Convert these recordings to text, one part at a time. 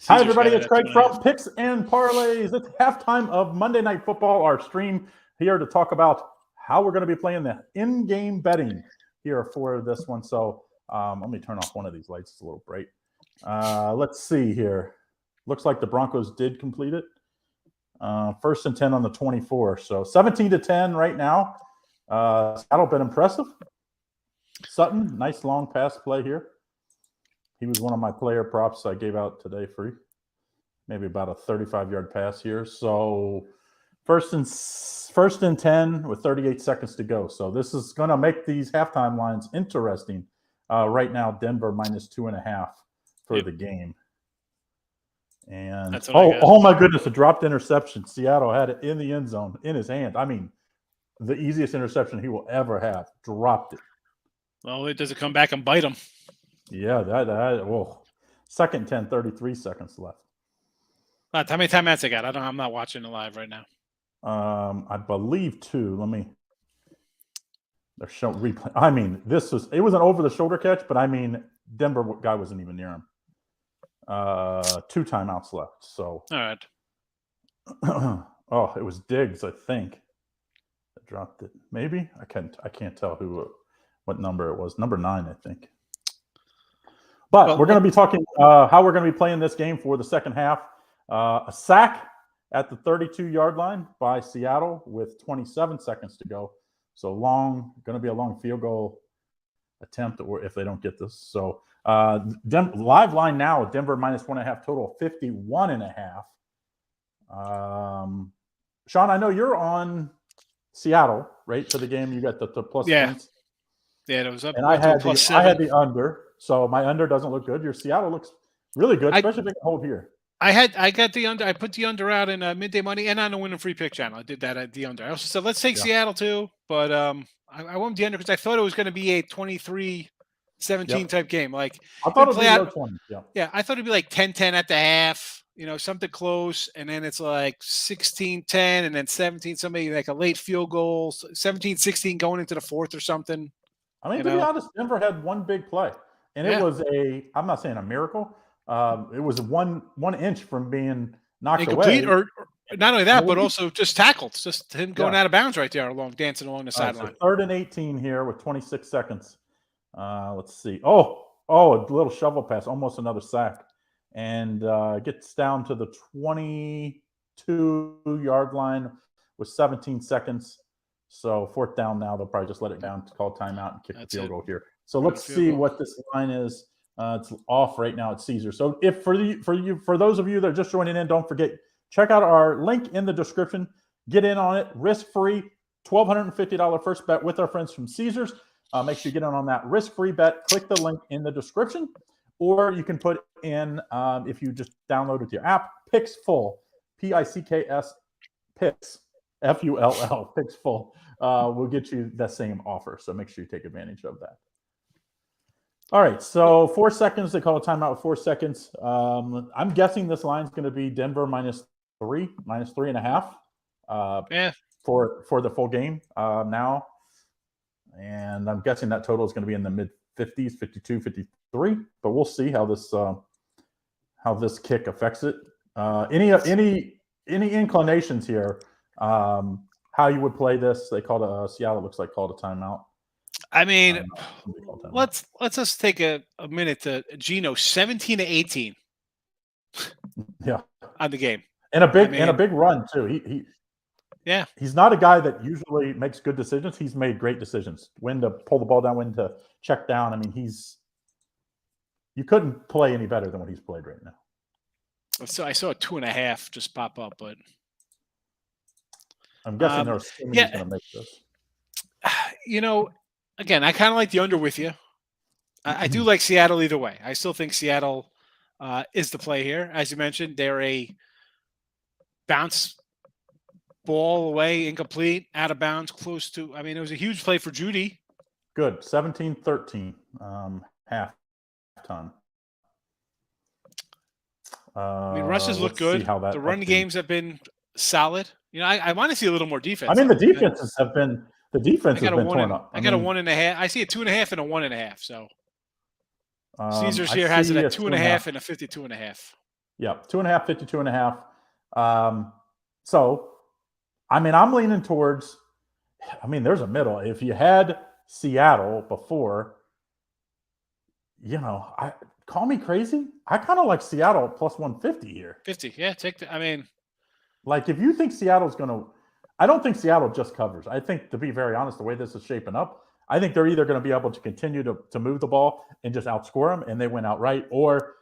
Hi, everybody. It's Craig from Picks and Parlays. It's halftime of Monday Night Football, our stream here to talk about how we're going to be playing the in-game betting here for this one. So let me turn off one of these lights. It's a little bright. Let's see here. Looks like the Broncos did complete it. First and 10 on the 24. So 17-10 right now. That'll been impressive. Sutton, nice long pass play here. He was one of my player props I gave out today free. Maybe about a 35-yard pass here. So first and 10 with 38 seconds to go. So this is going to make these halftime lines interesting. Right now, Denver -2.5 for the game. And oh my goodness, a dropped interception. Seattle had it in the end zone in his hand. I mean, the easiest interception he will ever have. Dropped it. Well, it doesn't come back and bite him. Yeah, whoa. Second 10, 33 seconds left. How many timeouts they got? I'm not watching it live right now. I believe 2. They're showing replay. I mean, it was an over-the-shoulder catch, but I mean, Denver guy wasn't even near him. 2 timeouts left. So all right. Oh, it was Diggs, I think. I dropped it. Maybe I can't tell what number it was. Number 9, I think. But we're going to be talking how we're going to be playing this game for the second half. A sack at the 32-yard line by Seattle with 27 seconds to go. So going to be a long field goal attempt, or if they don't get this. So live line now, Denver -1.5 total, 51.5. Sean, I know you're on Seattle, right? For the game, you got the plus points. Yeah, it was up. And I had the under. So my under doesn't look good. Your Seattle looks really good, especially if they can hold here. I got the under. I put the under out in Midday Money and on the Win and Free Pick channel. I did that at the under. I also said let's take Seattle too, but I went the under because I thought it was going to be a 23-17 type game. Like I thought it would be low 20. Yeah, I thought it'd be like 10-10 at the half. You know, something close, and then it's like 16-10, and then 17. Somebody like a late field goal, 17-16 going into the fourth or something. I mean, to be honest, Denver had one big play, and it was I'm not saying a miracle. It was one inch from being knocked incomplete, away. Or not only that, but also just tackled. Just him going out of bounds right there, dancing along the sideline. So 3rd and 18 here with 26 seconds. Let's see. A little shovel pass, almost another sack, and gets down to the 22-yard line with 17 seconds. So 4th down now. They'll probably just let it down to call timeout and kick the field goal here. So let's see what this line is. It's off right now at Caesar. So if for those of you that are just joining in, don't forget, check out our link in the description. Get in on it, risk-free, $1,250 first bet with our friends from Caesars. Make sure you get in on that risk-free bet. Click the link in the description, or you can put in if you just download with your app, Picks Full, Picks, Picks. FULL, Picks Full, will get you that same offer. So make sure you take advantage of that. All right, so 4 seconds. They call a timeout with 4 seconds. I'm guessing this line's going to be Denver -3.5 for the full game now. And I'm guessing that total is going to be in the mid-50s, 52, 53. But we'll see how this kick affects it. Any inclinations here? How you would play this? They called Seattle looks like called a timeout. I mean, let's just take a minute to Geno 17-18. Yeah, on the game, and a big run too. He's not a guy that usually makes good decisions. He's made great decisions. When to pull the ball down, when to check down. I mean, you couldn't play any better than what he's played right now. So I saw a 2.5 just pop up, but I'm guessing they're assuming he's going to make this. You know, again, I kind of like the under with you. I do like Seattle either way. I still think Seattle is the play here. As you mentioned, they're a bounce ball away, incomplete, out of bounds, close to. I mean, it was a huge play for Judy. Good. 17-13, halftime. I mean, Russ has looked good. The run games have been solid. You know, I want to see a little more defense. I mean, the defenses have been torn up. I got a 1.5. I see a 2.5 and a 1.5. So Caesars here has it at 2.5 and a 52.5. Yeah, 2.5, 52.5. So, I mean, I'm leaning towards. I mean, there's a middle. If you had Seattle before, I call me crazy. I kind of like Seattle plus 150 here. 50. Yeah, take the. I mean, Like, if you think Seattle's going to, I don't think Seattle just covers. I think, to be very honest, the way this is shaping up, I think they're either going to be able to continue to move the ball and just outscore them and they win outright, or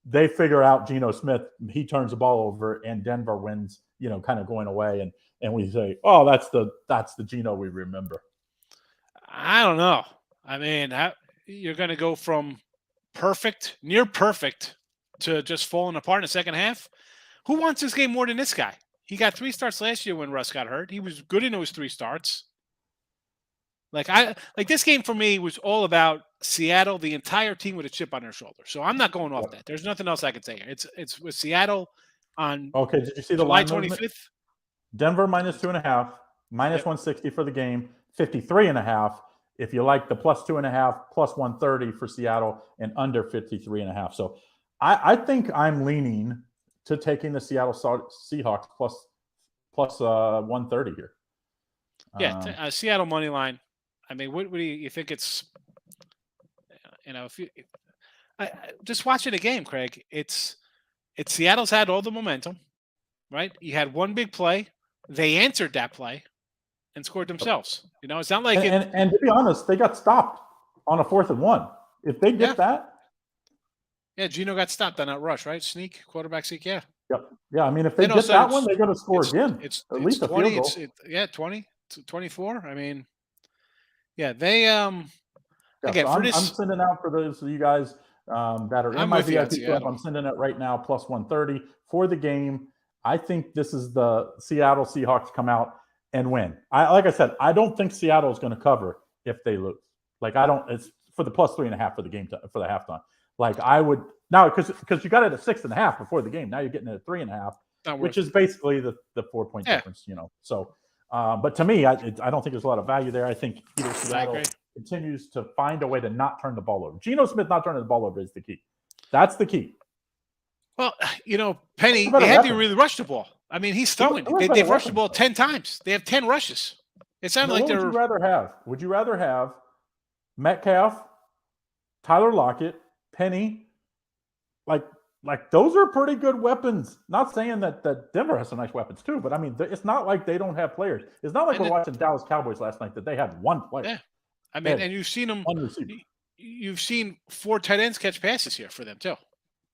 they figure out Geno Smith, he turns the ball over and Denver wins, kind of going away. And we say, oh, that's the Geno we remember. I don't know. I mean, you're going to go from near perfect, to just falling apart in the second half. Who wants this game more than this guy? He got 3 starts last year when Russ got hurt. He was good in those 3 starts. Like this game for me was all about Seattle, the entire team with a chip on their shoulder. So I'm not going off that. There's nothing else I can say here. It's with Seattle on Okay, did you see the July line movement? 25th? Denver minus 2.5, minus 160 for the game, 53.5. If you like the plus 2.5, plus 130 for Seattle, and under 53.5. So I think I'm leaning to taking the Seattle Seahawks plus 130 here. Yeah, Seattle money line. I mean, what do you think? It's if you just watching the game, Craig. It's Seattle's had all the momentum, right? You had one big play, they answered that play, and scored themselves. It's not like and to be honest, they got stopped on a 4th and 1. If they get that, Geno got stopped on that rush, right? Quarterback sneak, yeah. Yep. Yeah, I mean, if they get that one, they're going to score again. It's at least 20. a field goal. 20, 24. I mean, yeah, they again. So I'm sending out for those of you guys that are in my VIP club. I'm sending it right now plus 130 for the game. I think this is the Seattle Seahawks come out and win. Like I said, I don't think Seattle is going to cover if they lose. Like it's for the plus 3.5 for the game for the halftime. Like I would now because you got it at 6.5 before the game. Now you're getting it at 3.5, which is basically the 4-point difference. So, but to me, I don't think there's a lot of value there. I think either Seattle continues to find a way to not turn the ball over. Geno Smith not turning the ball over is the key. That's the key. Well, Penny, they had to really rush the ball. I mean, he's throwing. They've rushed the ball 10 times. They have 10 rushes. It sounded like they're. What would you rather have? Would you rather have Metcalf, Tyler Lockett, Penny? Like those are pretty good weapons. Not saying that Denver has some nice weapons too, but I mean, it's not like they don't have players. It's not like we're watching Dallas Cowboys last night that they had one player. Yeah, I mean, and you've seen them. You've seen 4 tight ends catch passes here for them too.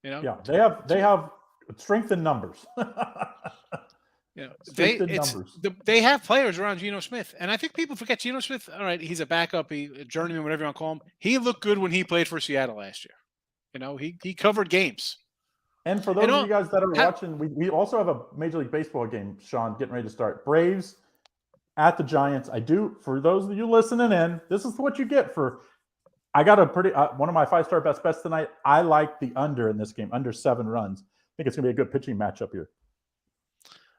Yeah, they have strength in numbers. They have players around Geno Smith, and I think people forget Geno Smith. All right, he's a backup, a journeyman, whatever you want to call him. He looked good when he played for Seattle last year. He covered games. And for those of you guys that are watching, we also have a Major League Baseball game, Sean, getting ready to start. Braves at the Giants. For those of you listening in, this is what you get for. I got a pretty one of my 5-star best bets tonight. I like the under in this game, under 7 runs. I think it's going to be a good pitching matchup here.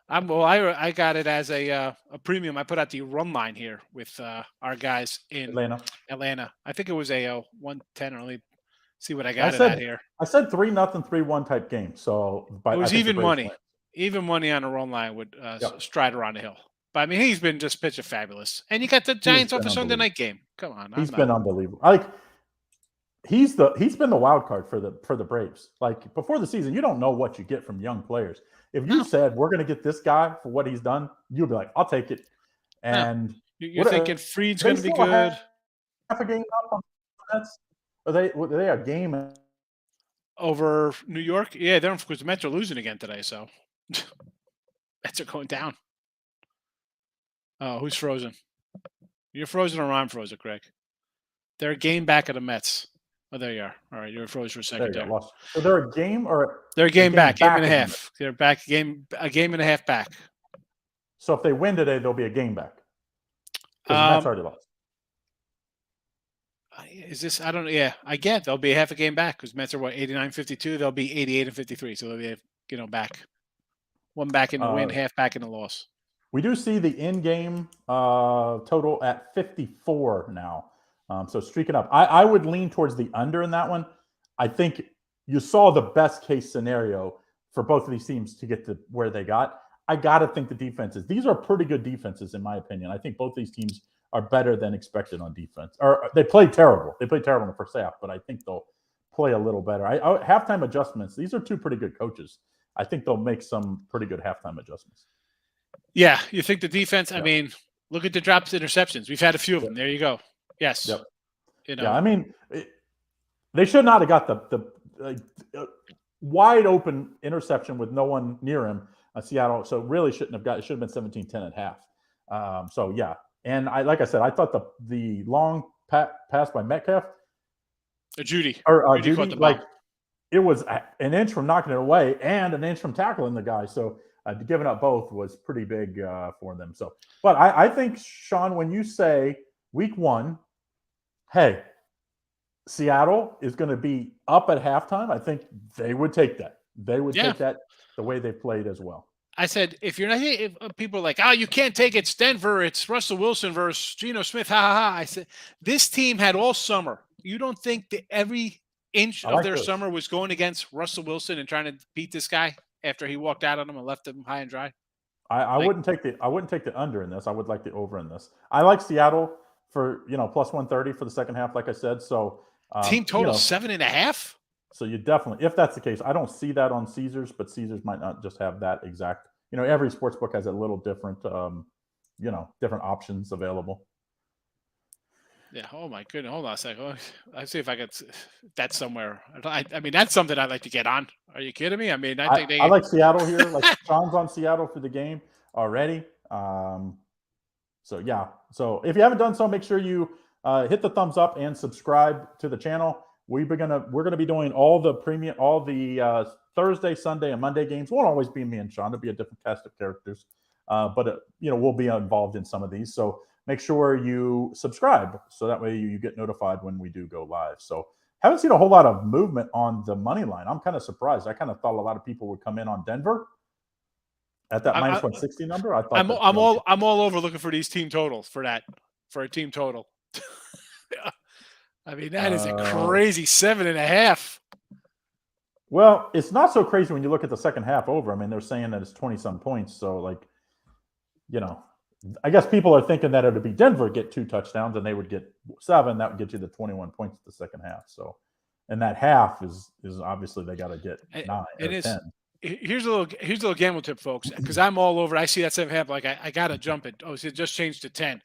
I got it as a premium. I put out the run line here with our guys in Atlanta. I think it was a 110 or only. See what I got at here. I said 3-0, 3-1 type game. So it was even money. Even money on a run line would stride around the hill. But I mean, he's been just pitching fabulous. And you got the Giants off a Sunday night game. Come on, he's been unbelievable. He's been the wild card for the Braves. Like before the season, you don't know what you get from young players. If you said we're going to get this guy for what he's done, you'd be like, I'll take it. And you're thinking Fried's going to be good. Half a game up on the Mets. Are they a game over New York? Yeah, they're because the Mets are losing again today, so Mets are going down. Oh, who's frozen? You're frozen or I'm frozen, Craig? They're a game back at the Mets. Oh, there you are. All right, you're frozen for a second there. So they're a game or they're a game back, game and a half. They're back a game and a half back. So if they win today, they'll be a game back. Because the Mets already lost. Is this? I don't know. Yeah, I get they'll be half a game back because Mets are 89-52. They'll be 88-53. So they'll be back. One back in the win, half back in the loss. We do see the in-game total at 54 now. So streaking up. I would lean towards the under in that one. I think you saw the best case scenario for both of these teams to get to where they got. I got to think the defenses, these are pretty good defenses, in my opinion. I think both these teams are better than expected on defense. Or they played terrible. They played terrible in the first half, but I think they'll play a little better. Halftime adjustments, these are two pretty good coaches. I think they'll make some pretty good halftime adjustments. Yeah, you think the defense, I mean, look at the drops interceptions. We've had a few of them. There you go. Yes. Yep. You know. Yeah, I mean, they should not have got the wide open interception with no one near him. Seattle, so really shouldn't have got. It should have been 17-10 at half. So yeah, and like I said, I thought the long pass by Metcalf, Judy like it was an inch from knocking it away and an inch from tackling the guy. So giving up both was pretty big for them. So, but I think, Sean, when you say week 1, hey, Seattle is going to be up at halftime, I think they would take that. They would take that the way they played as well. I said, if people are like, oh, you can't take it, it's Denver, it's Russell Wilson versus Geno Smith, ha ha ha. I said, this team had all summer. You don't think that every inch of their summer was going against Russell Wilson and trying to beat this guy after he walked out on him and left him high and dry? I wouldn't take the under in this. I would like the over in this. I like Seattle for plus 130 for the second half, like I said. So team total 7.5. So you definitely, if that's the case, I don't see that on Caesars, but Caesars might not just have that exact. Every sports book has a little different, different options available. Yeah. Oh my goodness. Hold on a second. Let's see if I get that somewhere. I mean, that's something I'd like to get on. Are you kidding me? I mean, I think I like Seattle here. Like Sean's on Seattle for the game already. So yeah. So if you haven't done so, make sure you hit the thumbs up and subscribe to the channel. We're gonna be doing all the Thursday, Sunday, and Monday games. Won't always be me and Sean. It'll be a different cast of characters, but we'll be involved in some of these. So make sure you subscribe so that way you get notified when we do go live. So haven't seen a whole lot of movement on the money line. I'm kind of surprised. I kind of thought a lot of people would come in on Denver at that minus 160 number. I thought I'm all over looking for these team totals for a team total. I mean, that is a crazy 7.5. Well, it's not so crazy when you look at the second half over. I mean, they're saying that it's 20-some points. So, I guess people are thinking that it would be Denver get 2 touchdowns and they would get 7. That would get you the 21 points at the second half. So, and that half is obviously they got to get 9 or 10. Here's a little gamble tip, folks, because I'm all over. I see that 7.5. Like I got to jump it. Oh, it just changed to 10.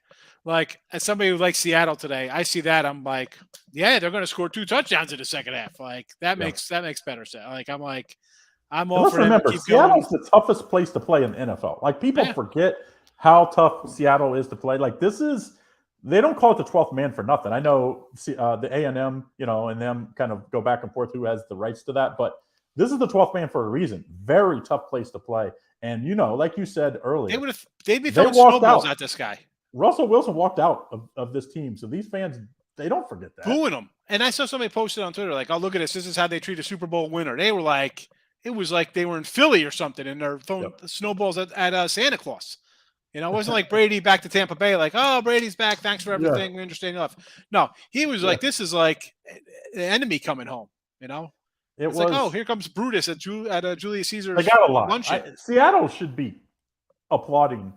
Like, as somebody who likes Seattle today, I see that. I'm like, yeah, they're going to score 2 touchdowns in the second half. Like that makes better sense. Like I'm all for them to keep Seattle's the toughest place to play in the NFL. Like people forget how tough Seattle is to play. Like they don't call it the 12th man for nothing. I know the A&M, and them kind of go back and forth who has the rights to that, but this is the 12th man for a reason. Very tough place to play. And like you said earlier, they'd be throwing snowballs at this guy. Russell Wilson walked out of this team. So these fans, they don't forget that. Booing him. And I saw somebody posted on Twitter, like, oh, look at this. This is how they treat a Super Bowl winner. They were like, it was like they were in Philly or something, and they're throwing snowballs at Santa Claus. It wasn't like Brady back to Tampa Bay, like, oh, Brady's back. Thanks for everything. Yeah. We understand you left. No, he was like, this is like the enemy coming home, It's like, oh, here comes Brutus at Julius Caesar's. They got a lot. Seattle should be applauding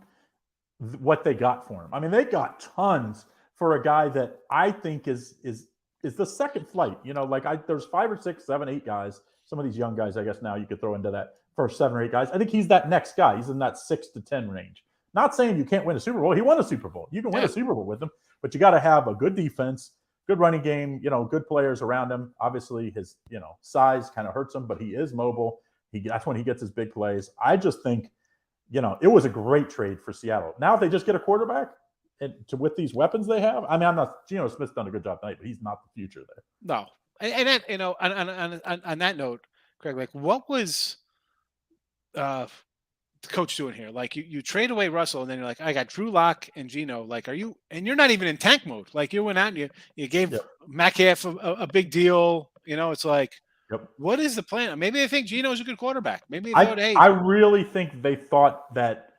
what they got for him. I mean, they got tons for a guy that I think is the second flight. There's 5 or 6, 7, 8 guys. Some of these young guys, I guess now you could throw into that first 7 or 8 guys. I think he's that next guy. He's in that 6 to 10 range. Not saying you can't win a Super Bowl. He won a Super Bowl. You can win a Super Bowl with him, but you got to have a good defense, good running game, good players around him. Obviously his, size kind of hurts him, but he is mobile. That's when he gets his big plays. I just think, it was a great trade for Seattle. Now, if they just get a quarterback with these weapons they have, I mean, Geno Smith's done a good job tonight, but he's not the future there. No. And that, on that note, Craig, like what was the coach doing here? Like you trade away Russell and then you're like, I got Drew Lock and Geno. Like, and you're not even in tank mode. Like you went out and you gave Metcalf a big deal. It's like, what is the plan? Maybe they think Geno's a good quarterback. Maybe they thought, hey, I really think they thought that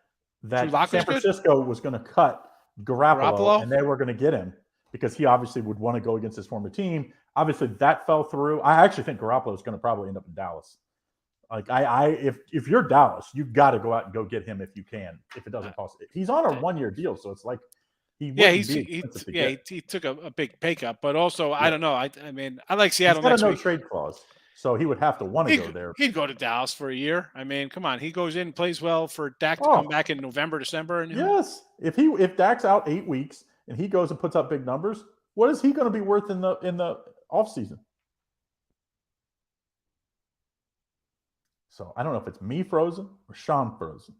San Francisco was going to cut Garoppolo and they were going to get him. because he obviously would want to go against his former team. Obviously, that fell through. I actually think Garoppolo is going to probably end up in Dallas. Like if you're Dallas, you've got to go out and go get him if you can. If it doesn't cost, he's on a 1-year deal, so it's like he took a big pay cut, but also I don't know. I mean, I like he's Seattle got next a no week. trade clause, so he would have to want to go there. He'd go to Dallas for a year. I mean, come on, he goes in, plays well for Dak to come back in November, December, and yes, if Dak's out 8 weeks and he goes and puts up big numbers, what is he going to be worth in the offseason? So I don't know if it's me frozen or Sean frozen.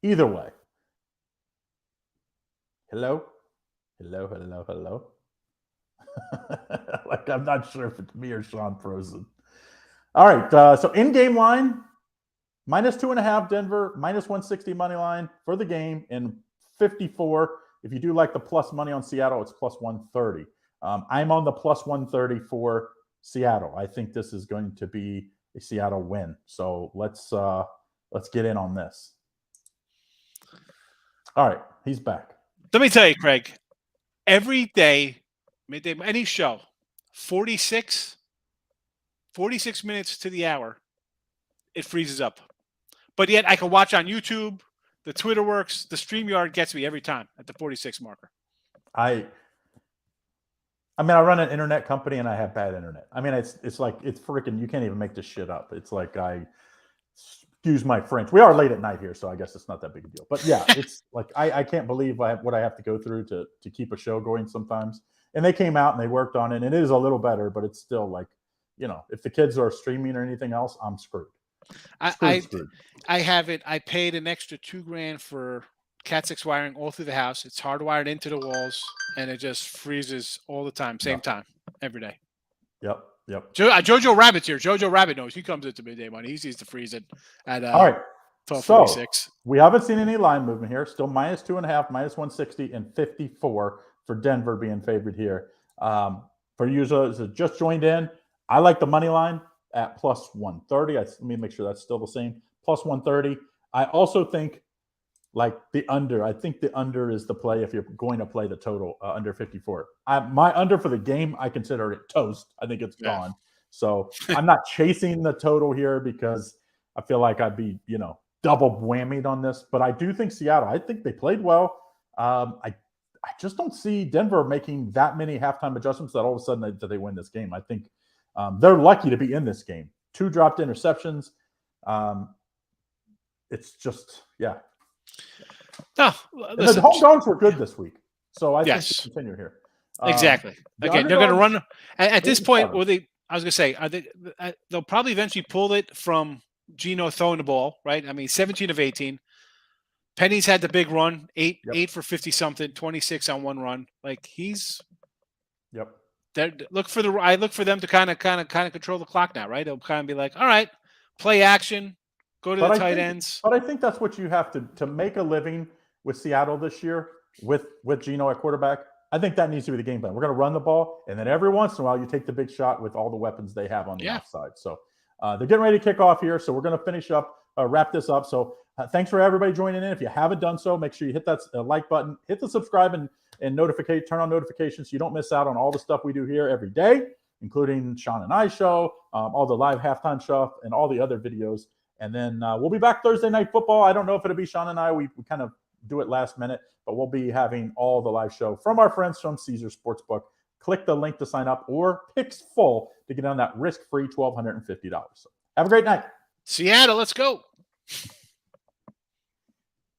Either way. Hello? Hello? Like, I'm not sure if it's me or Sean frozen. All right. So in-game line, -2.5 Denver, -160 money line for the game, and 54. If you do like the plus money on Seattle, it's +130. I'm on the +130 for Seattle. I think this is going to be a Seattle win. So let's get in on this. All right, he's back. Let me tell you, Craig, every day, midday, any show, 46 minutes to the hour, it freezes up. But yet I can watch on YouTube, the Twitter works, the StreamYard gets me every time at the 46 marker. I mean, I run an internet company and I have bad internet. I mean, it's like, it's freaking, you can't even make this shit up. It's like, excuse my French. We are late at night here, so I guess it's not that big a deal. But yeah, it's like, I can't believe what I have to go through to keep a show going sometimes. And they came out and they worked on it, and it is a little better, but it's still like, if the kids are streaming or anything else, I'm screwed. Screwed. I have it. I paid an extra $2,000 for Cat 6 wiring all through the house. It's hardwired into the walls, and it just freezes all the time, same time, every day. Yep. Jojo Rabbit's here. Jojo Rabbit knows. He comes into midday money. He sees to freeze it at all right. 12:46. So we haven't seen any line movement here. Still -2.5, -160, and 54 for Denver being favored here. For users that just joined in, I like the money line at +130. Let me make sure that's still the same. +130. I also think like the under. I think the under is the play if you're going to play the total under 54. My under for the game, I consider it toast. I think it's gone. So I'm not chasing the total here because I feel like I'd be, double whammied on this. But I do think Seattle, I think they played well. I just don't see Denver making that many halftime adjustments that all of a sudden that they win this game. I think they're lucky to be in this game. 2 dropped interceptions. It's just, yeah. No, the home dogs were good this week, so I think they continue here. Exactly. Again, they're going to run at this point. I was going to say, they'll probably eventually pull it from Geno throwing the ball, right? I mean, 17 of 18. Penny's had the big run, 8 for 50 something, 26 on one run. Like he's. Yep. I look for them to kind of control the clock now, right? They'll kind of be like, all right, play action. Go to the tight ends. But I think that's what you have to make a living with Seattle this year with Geno at quarterback. I think that needs to be the game plan. We're going to run the ball, and then every once in a while you take the big shot with all the weapons they have on the outside. So they're getting ready to kick off here. So we're going to finish up, wrap this up. So thanks for everybody joining in. If you haven't done so, make sure you hit that like button, hit the subscribe and turn on notifications so you don't miss out on all the stuff we do here every day, including Sean and I show, all the live halftime stuff, and all the other videos. And then we'll be back Thursday Night Football. I don't know if it'll be Sean and I. We kind of do it last minute, but we'll be having all the live show from our friends from Caesar Sportsbook. Click the link to sign up or Picks Full to get on that risk-free $1,250. So have a great night. Seattle, let's go.